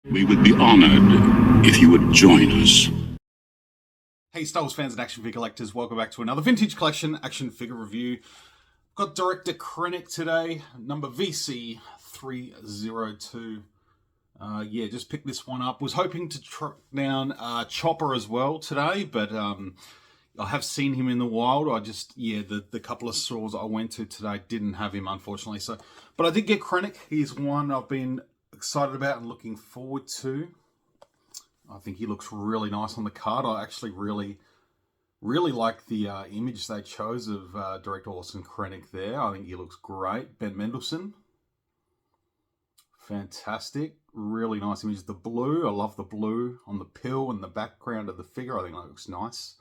We would be honored if you would join us. Hey Star Wars fans and action figure collectors, welcome back to another vintage collection action figure review. Got Director Krennic today, number VC302. Yeah, just picked this one up. Was hoping to track down Chopper as well today, but I have seen him in the wild. The couple of stores I went to today didn't have him, unfortunately. But I did get Krennic. He's one I've been excited about and looking forward to. I think he looks really nice on the card. I actually really like the image they chose of Director Orson Krennic there. I think he looks great. Ben Mendelsohn. Fantastic. Really nice image. The blue. I love the blue on the pill and the background of the figure. I think that looks nice.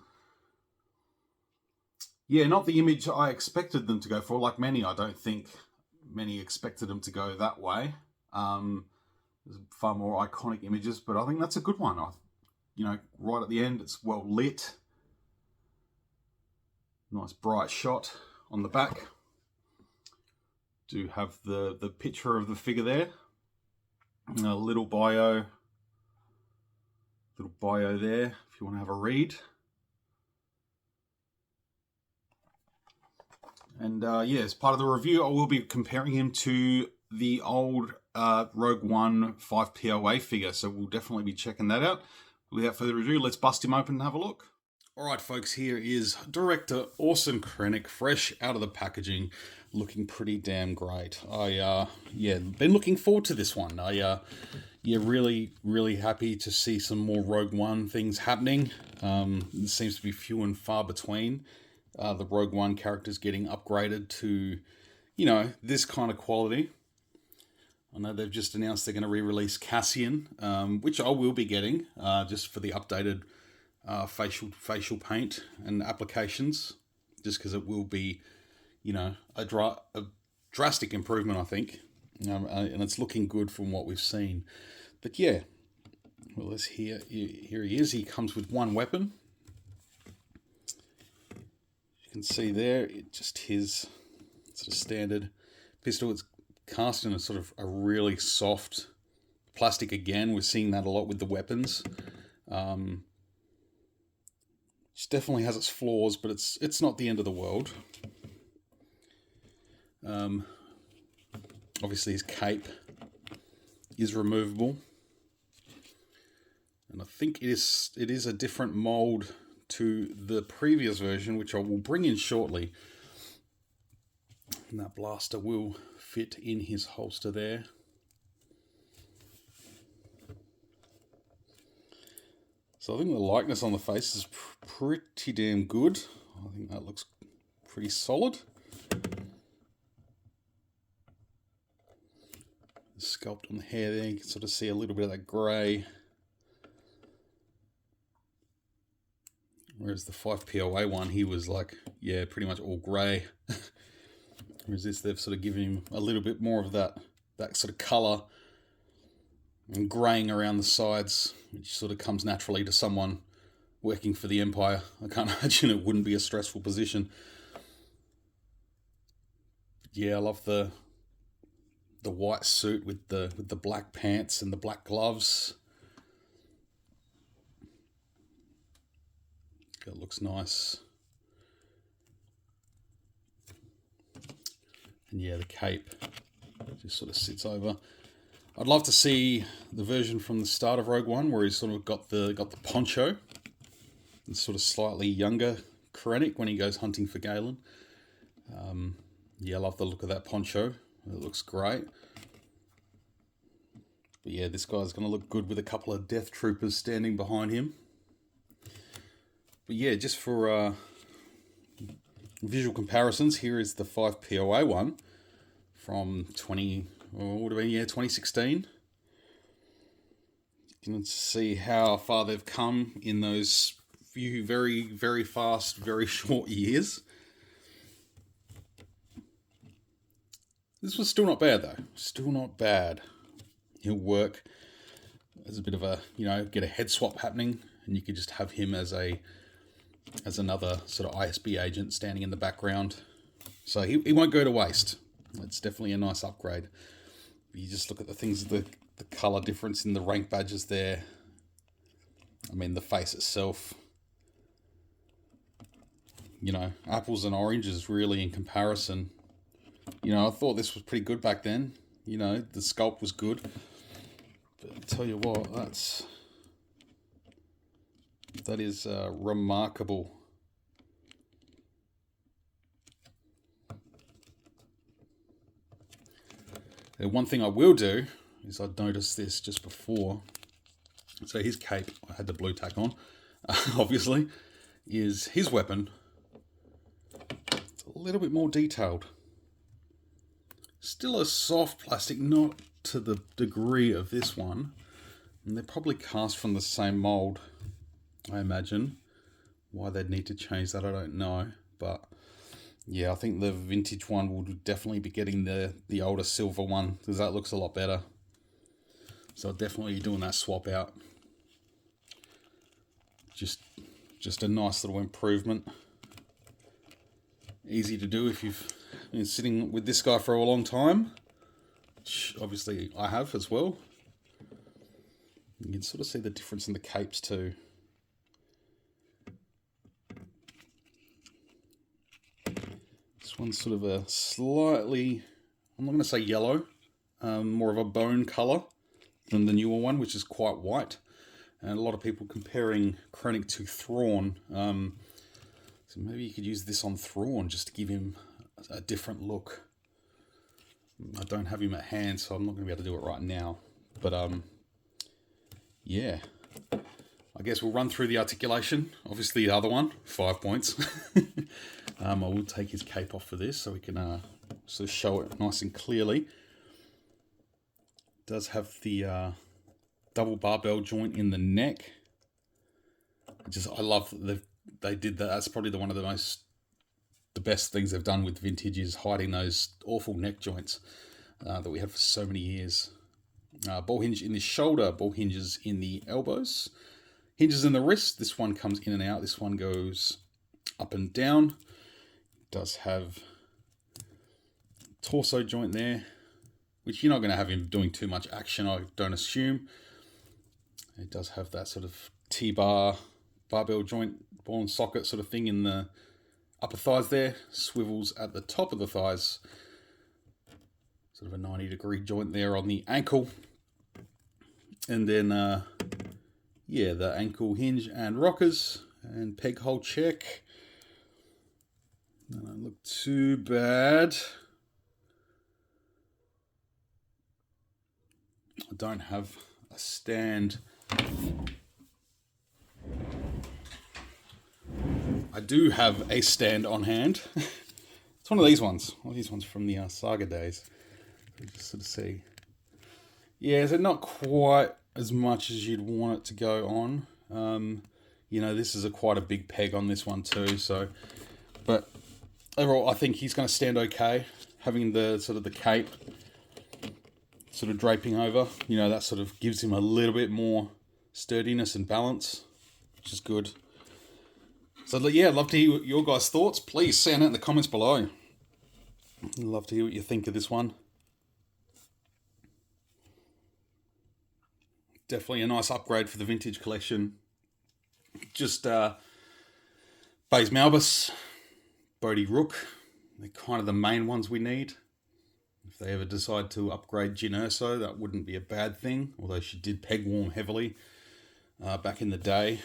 Yeah, not the image I expected them to go for. Like many, I don't think many expected them to go that way. There's far more iconic images, but I think that's a good one. Right at the end, it's well lit. Nice bright shot on the back. Do have the picture of the figure there. A little bio there if you want to have a read. And as part of the review, I will be comparing him to the old Rogue One 5POA figure, so we'll definitely be checking that out. Without further ado, let's bust him open and have a look. Alright folks, here is Director Orson Krennic, fresh out of the packaging, looking pretty damn great. Been looking forward to this one. Really happy to see some more Rogue One things happening. It seems to be few and far between. The Rogue One characters getting upgraded to, this kind of quality. I know they've just announced they're going to re-release Cassian, which I will be getting, just for the updated facial paint and applications, just because it will be, a drastic improvement, I think, and it's looking good from what we've seen. But yeah, well, here he is. He comes with one weapon. You can see there, just his sort of standard pistol. It's cast in a sort of a really soft plastic again. We're seeing that a lot with the weapons. Which definitely has its flaws, but it's not the end of the world. Obviously his cape is removable. And I think it is a different mold to the previous version, which I will bring in shortly. And that blaster will fit in his holster there. So I think the likeness on the face is pretty damn good. I think that looks pretty solid. The sculpt on the hair there, you can sort of see a little bit of that grey. Whereas the 5POA one, he was like, pretty much all grey. Whereas this, they've sort of given him a little bit more of that sort of colour and greying around the sides, which sort of comes naturally to someone working for the Empire. I can't imagine it wouldn't be a stressful position. But yeah, I love the white suit with the black pants and the black gloves. It looks nice. And yeah, the cape just sort of sits over. I'd love to see the version from the start of Rogue One where he's sort of got the poncho. And sort of slightly younger Krennic when he goes hunting for Galen. I love the look of that poncho. It looks great. But yeah, this guy's going to look good with a couple of Death Troopers standing behind him. But yeah, just for visual comparisons, here is the 5POA one from 2016. You can see how far they've come in those few very, very fast, very short years. This was still not bad though. Still not bad. He'll work. There's a bit of a, get a head swap happening, and you could just have him as another sort of ISB agent standing in the background. So he won't go to waste. It's definitely a nice upgrade. You just look at the things, the colour difference in the rank badges there. I mean, the face itself, you know, apples and oranges really in comparison. You know, I thought this was pretty good back then. You know, the sculpt was good. But I'll tell you what, that is remarkable. And one thing I will do is I'd noticed this just before. So his cape, I had the blue tack on, obviously, is his weapon. It's a little bit more detailed. Still a soft plastic, not to the degree of this one. And they're probably cast from the same mold, I imagine. Why they'd need to change that, I don't know. But yeah, I think the vintage one will definitely be getting the older silver one, because that looks a lot better. So definitely doing that swap out. Just a nice little improvement. Easy to do if you've been sitting with this guy for a long time, which obviously I have as well. You can sort of see the difference in the capes too. This one's sort of a slightly, I'm not going to say yellow, more of a bone colour than the newer one, which is quite white. And a lot of people comparing Krennic to Thrawn. So maybe you could use this on Thrawn just to give him a different look. I don't have him at hand, so I'm not going to be able to do it right now. But yeah, I guess we'll run through the articulation. Obviously the other one, 5 points. I will take his cape off for this so we can sort of show it nice and clearly. It does have the double barbell joint in the neck. I love that they did that. That's probably one of the best things they've done with vintage, is hiding those awful neck joints that we had for so many years. Ball hinge in the shoulder, ball hinges in the elbows, hinges in the wrist. This one comes in and out. This one goes up and down. It does have torso joint there, which you're not going to have him doing too much action, I don't assume. It does have that sort of T-bar, barbell joint, ball and socket sort of thing in the upper thighs there. Swivels at the top of the thighs. Sort of a 90-degree joint there on the ankle. And then, yeah, the ankle hinge and rockers. And peg hole check. Don't look too bad. I don't have a stand. I do have a stand on hand. It's one of these ones. One of these ones from the Saga days. Just sort of see. Yeah, so not quite as much as you'd want it to go on. You know, this is quite a big peg on this one too. So, but overall, I think he's going to stand okay. Having the sort of the cape sort of draping over, you know, that sort of gives him a little bit more sturdiness and balance, which is good. So yeah, I'd love to hear your guys' thoughts. Please send it in the comments below. I'd love to hear what you think of this one. Definitely a nice upgrade for the vintage collection. Just Baze Malbus, Bodhi Rook, they're kind of the main ones we need. If they ever decide to upgrade Jyn Erso, that wouldn't be a bad thing, although she did peg warm heavily back in the day.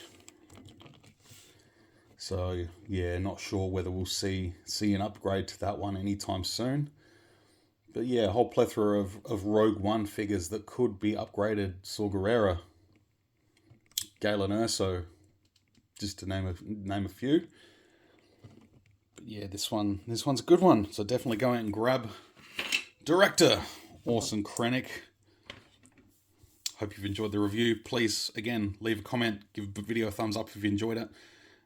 So yeah, not sure whether we'll see an upgrade to that one anytime soon. But yeah, a whole plethora of Rogue One figures that could be upgraded. Saw Gerrera, Galen Erso, just to name a few. But yeah, this one's a good one. So definitely go out and grab Director Orson Krennic. Hope you've enjoyed the review. Please, again, leave a comment, give the video a thumbs up if you enjoyed it.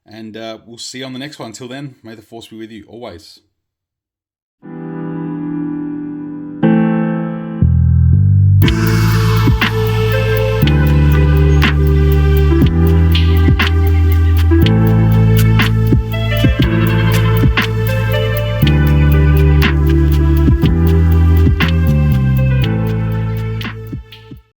And we'll see you on the next one. Until then, may the Force be with you always.